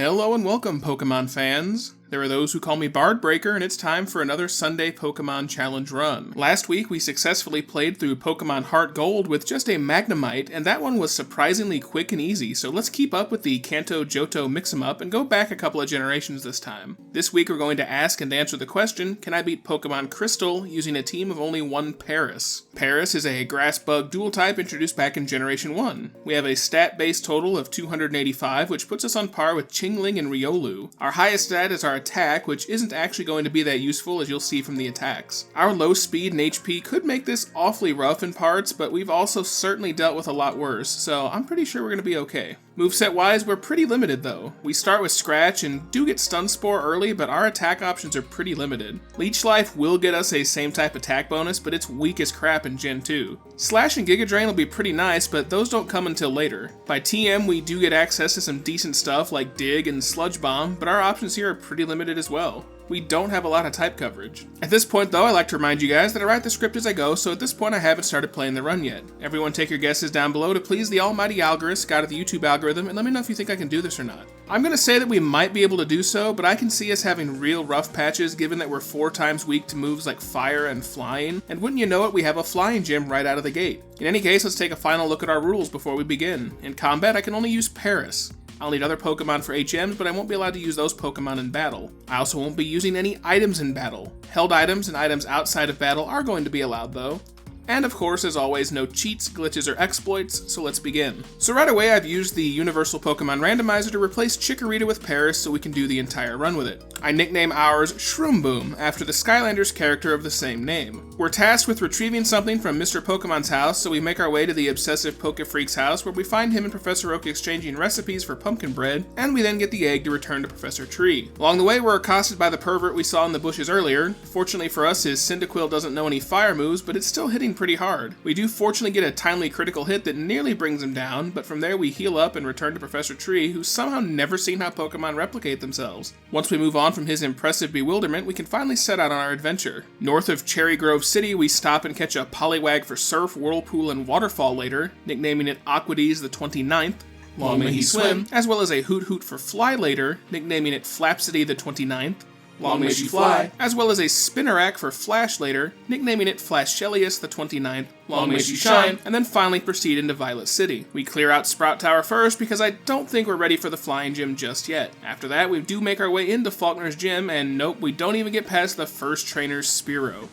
Hello and welcome, Pokemon fans. There are those who call me Bard Breaker, and it's time for another Sunday Pokemon Challenge run. Last week, we successfully played through Pokemon Heart Gold with just a Magnemite, and that one was surprisingly quick and easy, so let's keep up with the Kanto Johto mix-em-up and go back a couple of generations this time. This week, we're going to ask and answer the question, can I beat Pokemon Crystal using a team of only one Paris? Paris is a grass-bug dual type introduced back in Generation 1. We have a stat-based total of 285, which puts us on par with Chingling and Riolu. Our highest stat is our attack, which isn't actually going to be that useful as you'll see from the attacks. Our low speed and HP could make this awfully rough in parts, but we've also certainly dealt with a lot worse, so I'm pretty sure we're going to be okay. Moveset wise, we're pretty limited though. We start with Scratch and do get Stun Spore early, but our attack options are pretty limited. Leech Life will get us a same type attack bonus, but it's weak as crap in Gen 2. Slash and Giga Drain will be pretty nice, but those don't come until later. By TM, we do get access to some decent stuff like Dig and Sludge Bomb, but our options here are pretty limited as well. We don't have a lot of type coverage. At this point though, I like to remind you guys that I write the script as I go, so at this point I haven't started playing the run yet. Everyone take your guesses down below to please the almighty algorithm, God of the YouTube algorithm, and let me know if you think I can do this or not. I'm gonna say that we might be able to do so, but I can see us having real rough patches given that we're 4 times weak to moves like Fire and Flying, and wouldn't you know it, we have a Flying Gym right out of the gate. In any case, let's take a final look at our rules before we begin. In combat, I can only use Paris. I'll need other Pokemon for HMs, but I won't be allowed to use those Pokemon in battle. I also won't be using any items in battle. Held items and items outside of battle are going to be allowed though. And of course, as always, no cheats, glitches, or exploits, so let's begin. So right away, I've used the Universal Pokemon Randomizer to replace Chikorita with Paris so we can do the entire run with it. I nickname ours Shroom Boom, after the Skylanders character of the same name. We're tasked with retrieving something from Mr. Pokemon's house, so we make our way to the obsessive Pokefreak's house, where we find him and Professor Oak exchanging recipes for pumpkin bread, and we then get the egg to return to Professor Tree. Along the way, we're accosted by the pervert we saw in the bushes earlier. Fortunately for us, his Cyndaquil doesn't know any fire moves, but it's still hitting pretty hard. We do fortunately get a timely critical hit that nearly brings him down, but from there we heal up and return to Professor Tree, who's somehow never seen how Pokemon replicate themselves. Once we move on from his impressive bewilderment, we can finally set out on our adventure. North of Cherry Grove City, we stop and catch a Poliwag for Surf, Whirlpool, and Waterfall later, nicknaming it Aquades the 29th. Long may he swim, as well as a Hoot Hoot for Fly later, nicknaming it Flapsity the 29th. Long may she fly, as well as a Spinnerack for Flash later, nicknaming it Flashelius the 29th. Long may she shine, and then finally proceed into Violet City. We clear out Sprout Tower first because I don't think we're ready for the Flying Gym just yet. After that, we do make our way into Faulkner's Gym, and nope, we don't even get past the first trainer's Spearow.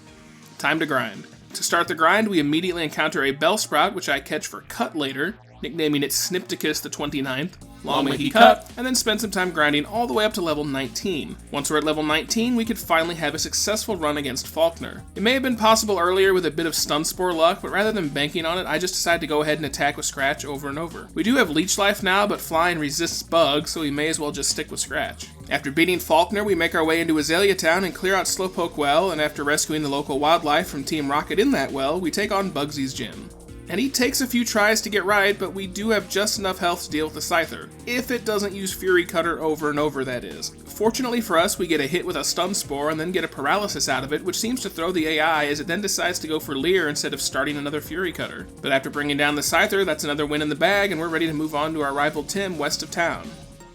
Time to grind. To start the grind, we immediately encounter a Bellsprout, which I catch for Cut later, nicknaming it Snipticus the 29th. Long may he cut, and then spend some time grinding all the way up to level 19. Once we're at level 19, we could finally have a successful run against Faulkner. It may have been possible earlier with a bit of Stun Spore luck, but rather than banking on it, I just decided to go ahead and attack with Scratch over and over. We do have Leech Life now, but Flying resists bugs, so we may as well just stick with Scratch. After beating Faulkner, we make our way into Azalea Town and clear out Slowpoke Well, and after rescuing the local wildlife from Team Rocket in that well, we take on Bugsy's gym. And he takes a few tries to get right, but we do have just enough health to deal with the Scyther. If it doesn't use Fury Cutter over and over, that is. Fortunately for us, we get a hit with a Stun Spore and then get a Paralysis out of it, which seems to throw the AI as it then decides to go for Leer instead of starting another Fury Cutter. But after bringing down the Scyther, that's another win in the bag, and we're ready to move on to our rival Tim west of town.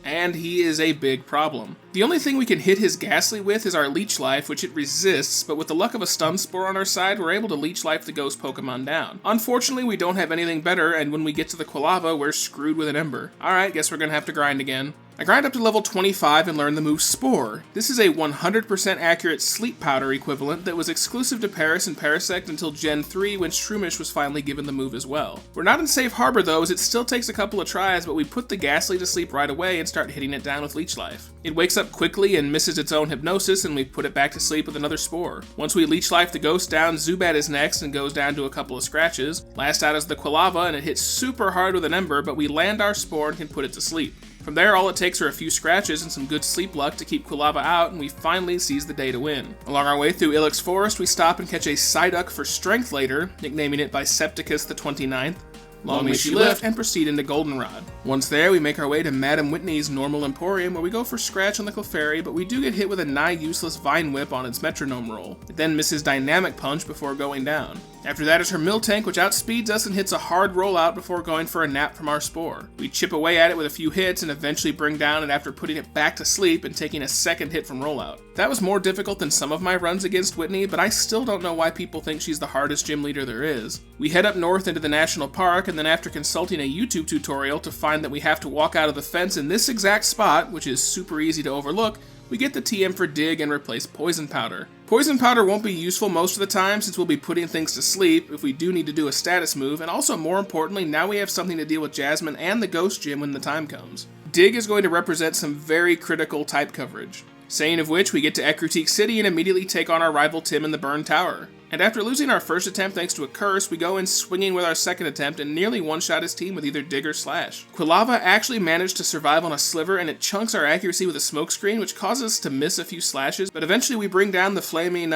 And he is a big problem. The only thing we can hit his Ghastly with is our Leech Life, which it resists, but with the luck of a Stun Spore on our side, we're able to Leech Life the Ghost Pokemon down. Unfortunately, we don't have anything better, and when we get to the Quilava, we're screwed with an Ember. Alright, guess we're gonna have to grind again. I grind up to level 25 and learn the move Spore. This is a 100% accurate sleep powder equivalent that was exclusive to Paris and Parasect until Gen 3 when Shroomish was finally given the move as well. We're not in safe harbor though, as it still takes a couple of tries, but we put the Ghastly to sleep right away and start hitting it down with Leech Life. It wakes up quickly and misses its own hypnosis, and we put it back to sleep with another Spore. Once we Leech Life the Ghost down, Zubat is next and goes down to a couple of scratches. Last out is the Quilava, and it hits super hard with an Ember, but we land our Spore and can put it to sleep. From there, all it takes are a few scratches and some good sleep luck to keep Quilava out, and we finally seize the day to win. Along our way through Ilex Forest, we stop and catch a Psyduck for Strength later, nicknaming it Bicepticus the 29th. Long may she live, and proceed into Goldenrod. Once there, we make our way to Madam Whitney's Normal Emporium, where we go for Scratch on the Clefairy, but we do get hit with a nigh-useless Vine Whip on its metronome roll. It then misses Dynamic Punch before going down. After that is her Miltank, which outspeeds us and hits a hard rollout before going for a nap from our Spore. We chip away at it with a few hits and eventually bring down it after putting it back to sleep and taking a second hit from rollout. That was more difficult than some of my runs against Whitney, but I still don't know why people think she's the hardest gym leader there is. We head up north into the national park, and then after consulting a YouTube tutorial to find that we have to walk out of the fence in this exact spot, which is super easy to overlook, we get the TM for Dig and replace Poison Powder. Poison Powder won't be useful most of the time since we'll be putting things to sleep if we do need to do a status move, and also more importantly, now we have something to deal with Jasmine and the Ghost Gym when the time comes. Dig is going to represent some very critical type coverage. Saying of which, we get to Ecruteak City and immediately take on our rival Tim in the Burn Tower. And after losing our first attempt thanks to a curse, we go in swinging with our second attempt and nearly one-shot his team with either Dig or Slash. Quilava actually managed to survive on a sliver, and it chunks our accuracy with a smokescreen, which causes us to miss a few slashes, but eventually we bring down the flaming,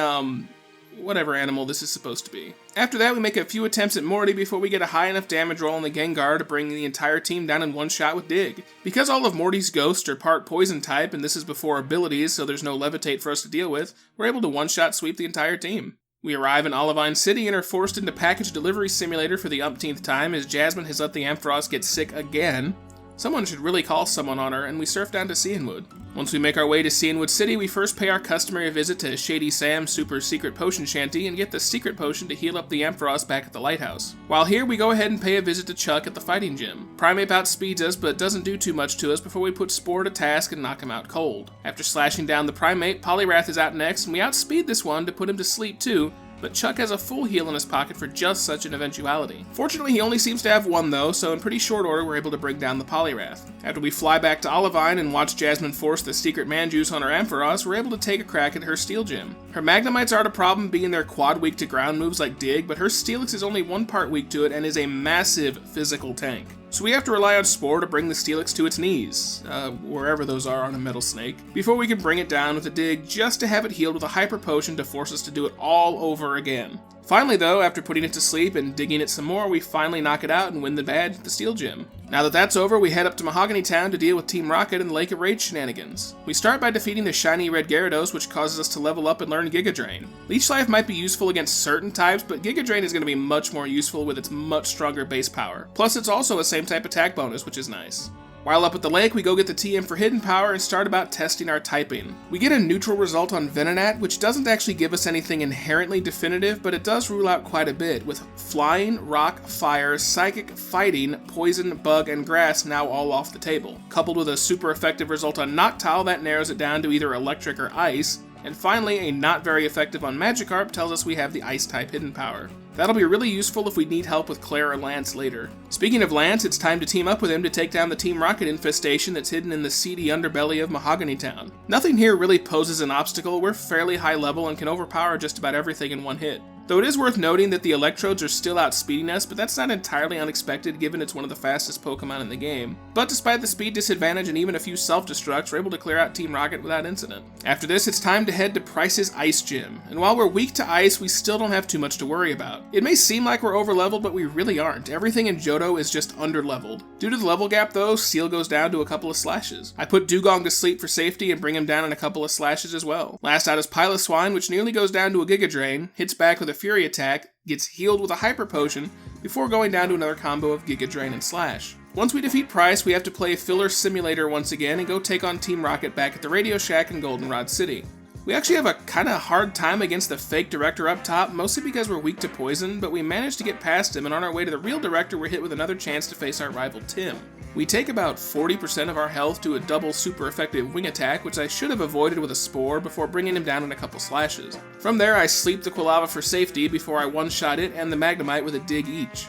whatever animal this is supposed to be. After that, we make a few attempts at Morty before we get a high enough damage roll on the Gengar to bring the entire team down in one shot with Dig. Because all of Morty's ghosts are part poison type, and this is before abilities, so there's no Levitate for us to deal with, we're able to one-shot sweep the entire team. We arrive in Olivine City and are forced into Package Delivery Simulator for the umpteenth time as Jasmine has let the Ampharos get sick again. Someone should really call someone on her, and we surf down to Cianwood. Once we make our way to Cianwood City, we first pay our customary visit to Shady Sam's super secret potion shanty and get the secret potion to heal up the Ampharos back at the lighthouse. While here, we go ahead and pay a visit to Chuck at the fighting gym. Primeape outspeeds us, but doesn't do too much to us before we put Spore to task and knock him out cold. After slashing down the Primeape, Poliwrath is out next, and we outspeed this one to put him to sleep too, but Chuck has a full heal in his pocket for just such an eventuality. Fortunately, he only seems to have one though, so in pretty short order we're able to bring down the Poliwrath. After we fly back to Olivine and watch Jasmine force the secret Manjuice on her Ampharos, we're able to take a crack at her Steel Gym. Her Magnemites aren't a problem being their quad weak to ground moves like Dig, but her Steelix is only one part weak to it and is a massive physical tank. So we have to rely on Spore to bring the Steelix to its knees, wherever those are on a metal snake, before we can bring it down with a Dig just to have it healed with a Hyper Potion to force us to do it all over again. Finally though, after putting it to sleep and digging it some more, we finally knock it out and win the badge at the Steel Gym. Now that that's over, we head up to Mahogany Town to deal with Team Rocket and the Lake of Rage shenanigans. We start by defeating the shiny red Gyarados, which causes us to level up and learn Giga Drain. Leech Life might be useful against certain types, but Giga Drain is going to be much more useful with its much stronger base power. Plus it's also a same type attack bonus, which is nice. While up at the lake, we go get the TM for Hidden Power and start about testing our typing. We get a neutral result on Venonat, which doesn't actually give us anything inherently definitive, but it does rule out quite a bit, with Flying, Rock, Fire, Psychic, Fighting, Poison, Bug, and Grass now all off the table. Coupled with a super effective result on Noctowl, that narrows it down to either Electric or Ice, and finally, a not very effective on Magikarp tells us we have the Ice-type Hidden Power. That'll be really useful if we need help with Claire or Lance later. Speaking of Lance, it's time to team up with him to take down the Team Rocket infestation that's hidden in the seedy underbelly of Mahogany Town. Nothing here really poses an obstacle, we're fairly high level and can overpower just about everything in one hit. Though it is worth noting that the Electrodes are still outspeeding us, but that's not entirely unexpected given it's one of the fastest Pokemon in the game. But despite the speed disadvantage and even a few self-destructs, we're able to clear out Team Rocket without incident. After this, it's time to head to Price's Ice Gym, and while we're weak to ice, we still don't have too much to worry about. It may seem like we're overleveled, but we really aren't. Everything in Johto is just underleveled. Due to the level gap though, Seal goes down to a couple of slashes. I put Dugong to sleep for safety and bring him down in a couple of slashes as well. Last out is Piloswine, which nearly goes down to a Giga Drain, hits back with a Fury attack, gets healed with a Hyper Potion, before going down to another combo of Giga Drain and Slash. Once we defeat Price, we have to play Filler Simulator once again and go take on Team Rocket back at the Radio Shack in Goldenrod City. We actually have a kinda hard time against the fake director up top, mostly because we're weak to poison, but we managed to get past him, and on our way to the real director we're hit with another chance to face our rival Tim. We take about 40% of our health to a double super effective wing attack, which I should have avoided with a Spore before bringing him down in a couple slashes. From there I sleep the Quilava for safety before I one-shot it and the Magnemite with a Dig each.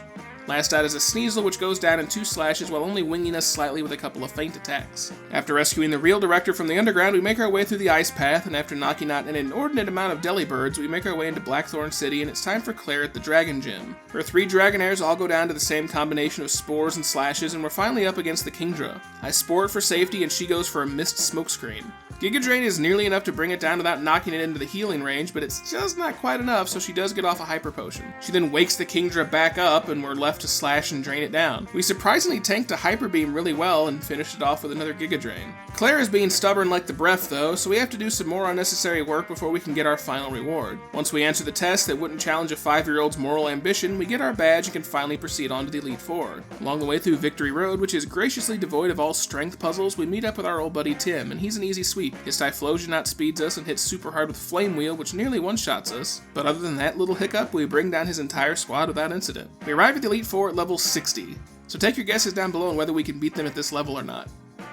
Last out is a Sneasel, which goes down in 2 slashes while only winging us slightly with a couple of feint attacks. After rescuing the real director from the underground, we make our way through the ice path, and after knocking out an inordinate amount of Delibirds, we make our way into Blackthorn City, and it's time for Claire at the Dragon Gym. Her 3 Dragonairs all go down to the same combination of Spores and Slashes, and we're finally up against the Kingdra. I Spore it for safety, and she goes for a missed Smokescreen. Giga Drain is nearly enough to bring it down without knocking it into the healing range, but it's just not quite enough, so she does get off a Hyper Potion. She then wakes the Kingdra back up, and we're left to slash and drain it down. We surprisingly tanked a Hyper Beam really well and finished it off with another Giga Drain. Claire is being stubborn like the breath though, so we have to do some more unnecessary work before we can get our final reward. Once we answer the test that wouldn't challenge a 5-year-old's moral ambition, we get our badge and can finally proceed on to the Elite Four. Along the way through Victory Road, which is graciously devoid of all strength puzzles, we meet up with our old buddy Tim, and he's an easy sweep. His Typhlosion outspeeds us and hits super hard with Flame Wheel, which nearly one-shots us, but other than that little hiccup, we bring down his entire squad without incident. We arrive at the Elite Four at level 60, so take your guesses down below on whether we can beat them at this level or not.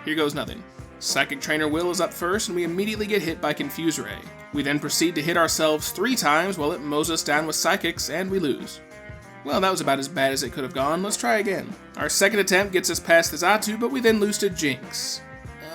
Here goes nothing. Psychic Trainer Will is up first, and we immediately get hit by Confuse Ray. We then proceed to hit ourselves 3 times while it mows us down with Psychics, and we lose. Well, that was about as bad as it could have gone. Let's try again. Our second attempt gets us past the Xatu, but we then lose to Jinx.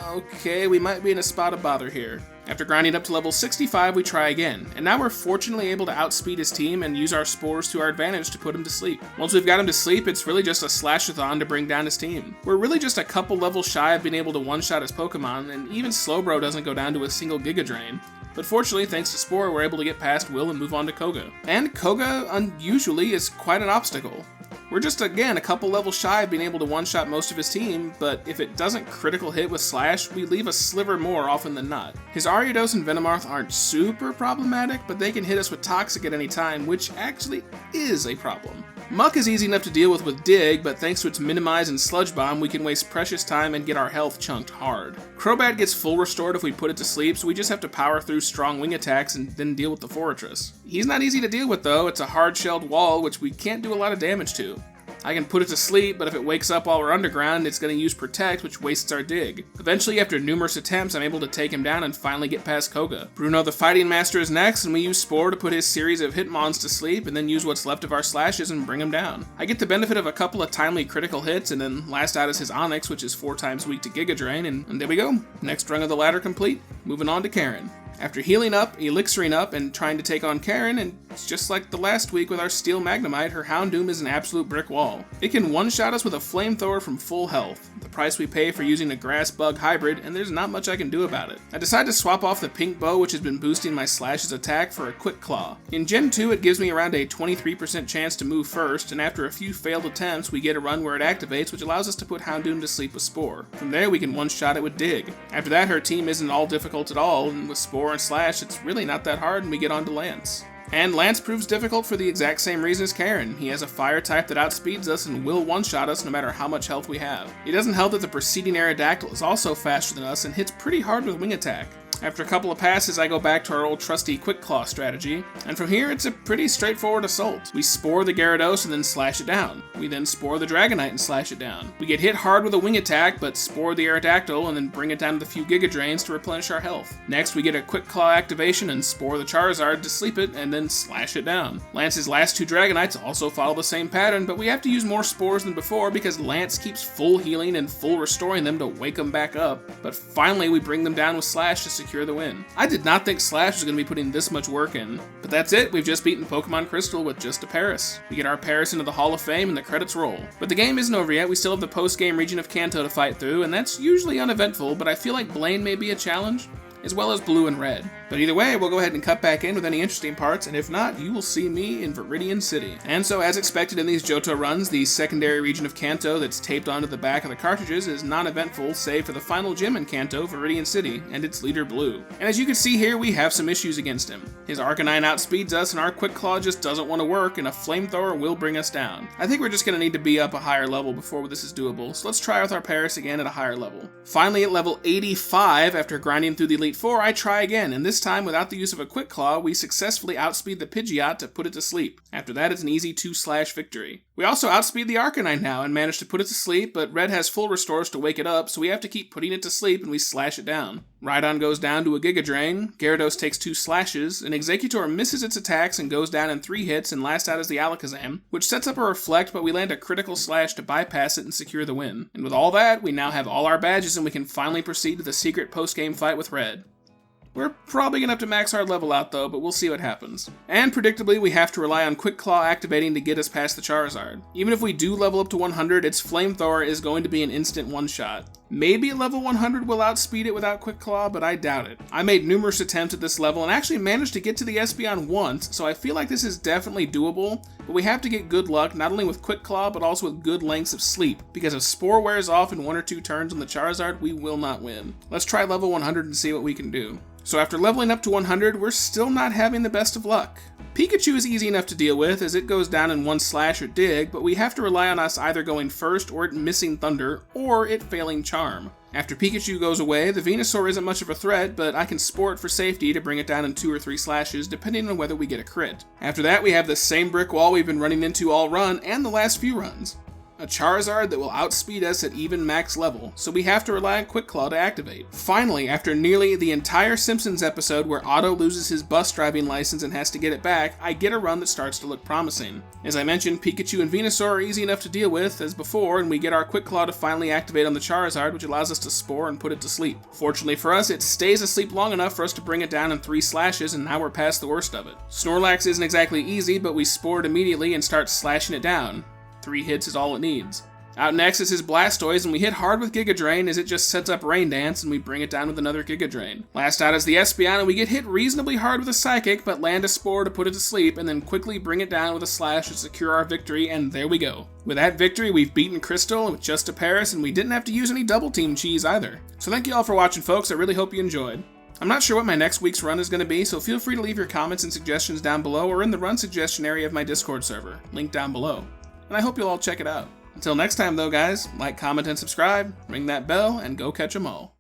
Okay, we might be in a spot of bother here. After grinding up to level 65, we try again, and now we're fortunately able to outspeed his team and use our spores to our advantage to put him to sleep. Once we've got him to sleep, it's really just a slash-a-thon to bring down his team. We're really just a couple levels shy of being able to one-shot his Pokemon, and even Slowbro doesn't go down to a single Giga Drain. But fortunately, thanks to Spore, we're able to get past Will and move on to Koga. And Koga, unusually, is quite an obstacle. We're just, again, a couple levels shy of being able to one-shot most of his team, but if it doesn't critical hit with Slash, we leave a sliver more often than not. His Ariados and Venomoth aren't super problematic, but they can hit us with Toxic at any time, which actually is a problem. Muck is easy enough to deal with Dig, but thanks to its Minimize and Sludge Bomb, we can waste precious time and get our health chunked hard. Crobat gets full restored if we put it to sleep, so we just have to power through strong wing attacks and then deal with the Forretress. He's not easy to deal with though, it's a hard-shelled wall which we can't do a lot of damage to. I can put it to sleep, but if it wakes up while we're underground, it's going to use Protect, which wastes our dig. Eventually, after numerous attempts, I'm able to take him down and finally get past Koga. Bruno the Fighting Master is next, and we use Spore to put his series of Hitmons to sleep, and then use what's left of our slashes and bring him down. I get the benefit of a couple of timely critical hits, and then last out is his Onix, which is 4 times weak to Giga Drain, and there we go. Next rung of the ladder complete. Moving on to Karen. After healing up, elixiring up, and trying to take on Karen, and just like the last week with our Steel Magnemite, her Houndoom is an absolute brick wall. It can one-shot us with a Flamethrower from full health, the price we pay for using a Grass-Bug hybrid, and there's not much I can do about it. I decide to swap off the Pink Bow, which has been boosting my Slash's attack, for a Quick Claw. In Gen 2, it gives me around a 23% chance to move first, and after a few failed attempts, we get a run where it activates, which allows us to put Houndoom to sleep with Spore. From there, we can one-shot it with Dig. After that, her team isn't all difficult at all, and with Spore and Slash, it's really not that hard, and we get on to Lance. And Lance proves difficult for the exact same reason as Karen. He has a fire type that outspeeds us and will one-shot us no matter how much health we have. It doesn't help that the preceding Aerodactyl is also faster than us and hits pretty hard with Wing Attack. After a couple of passes, I go back to our old trusty Quick Claw strategy, and from here it's a pretty straightforward assault. We Spore the Gyarados and then slash it down. We then Spore the Dragonite and slash it down. We get hit hard with a Wing Attack, but Spore the Aerodactyl and then bring it down to the few Giga Drains to replenish our health. Next, we get a Quick Claw activation and Spore the Charizard to sleep it and then slash it down. Lance's last 2 Dragonites also follow the same pattern, but we have to use more Spores than before because Lance keeps full healing and full restoring them to wake them back up, but finally we bring them down with Slash to secure the win. I did not think Slash was going to be putting this much work in, but that's it, we've just beaten Pokemon Crystal with just a Paris. We get our Paris into the Hall of Fame and the credits roll. But the game isn't over yet, we still have the post-game region of Kanto to fight through, and that's usually uneventful, but I feel like Blaine may be a challenge, as well as Blue and Red. But either way, we'll go ahead and cut back in with any interesting parts, and if not, you will see me in Viridian City. And so, as expected in these Johto runs, the secondary region of Kanto that's taped onto the back of the cartridges is non-eventful, save for the final gym in Kanto, Viridian City, and its leader Blue. And as you can see here, we have some issues against him. His Arcanine outspeeds us, and our Quick Claw just doesn't want to work, and a Flamethrower will bring us down. I think we're just going to need to be up a higher level before this is doable, so let's try with our Paris again at a higher level. Finally, at level 85, after grinding through the Elite Four, I try again, and this time, without the use of a Quick Claw, we successfully outspeed the Pidgeot to put it to sleep. After that, it's an easy 2-slash victory. We also outspeed the Arcanine now and managed to put it to sleep, but Red has full restores to wake it up, so we have to keep putting it to sleep and we slash it down. Rhydon goes down to a Giga Drain, Gyarados takes 2 slashes, and Exeggutor misses its attacks and goes down in 3 hits, and last out is the Alakazam, which sets up a Reflect, but we land a critical slash to bypass it and secure the win. And with all that, we now have all our badges and we can finally proceed to the secret post-game fight with Red. We're probably going to have to max our level out though, but we'll see what happens. And predictably, we have to rely on Quick Claw activating to get us past the Charizard. Even if we do level up to 100, its Flamethrower is going to be an instant one-shot. Maybe at level 100 we'll outspeed it without Quick Claw, but I doubt it. I made numerous attempts at this level and actually managed to get to the Espeon once, so I feel like this is definitely doable, but we have to get good luck not only with Quick Claw, but also with good lengths of sleep, because if Spore wears off in 1 or 2 turns on the Charizard, we will not win. Let's try level 100 and see what we can do. So after leveling up to 100, we're still not having the best of luck. Pikachu is easy enough to deal with as it goes down in 1 Slash or Dig, but we have to rely on us either going first or it missing Thunder, or it failing Charm. After Pikachu goes away, the Venusaur isn't much of a threat, but I can Spore it for safety to bring it down in 2 or 3 slashes, depending on whether we get a crit. After that, we have the same brick wall we've been running into all run and the last few runs. A Charizard that will outspeed us at even max level, so we have to rely on Quick Claw to activate. Finally, after nearly the entire Simpsons episode where Otto loses his bus driving license and has to get it back, I get a run that starts to look promising. As I mentioned, Pikachu and Venusaur are easy enough to deal with as before, and we get our Quick Claw to finally activate on the Charizard, which allows us to Spore and put it to sleep. Fortunately for us, it stays asleep long enough for us to bring it down in 3 slashes, and now we're past the worst of it. Snorlax isn't exactly easy, but we Spore it immediately and start slashing it down. 3 hits is all it needs. Out next is his Blastoise, and we hit hard with Giga Drain as it just sets up Rain Dance, and we bring it down with another Giga Drain. Last out is the Espeon, and we get hit reasonably hard with a Psychic, but land a Spore to put it to sleep, and then quickly bring it down with a Slash to secure our victory, and there we go. With that victory, we've beaten Crystal with just a Paris, and we didn't have to use any Double Team cheese either. So thank you all for watching, folks. I really hope you enjoyed. I'm not sure what my next week's run is going to be, so feel free to leave your comments and suggestions down below or in the run suggestion area of my Discord server, link down below. And I hope you'll all check it out. Until next time though, guys, like, comment, and subscribe, ring that bell, and go catch 'em all.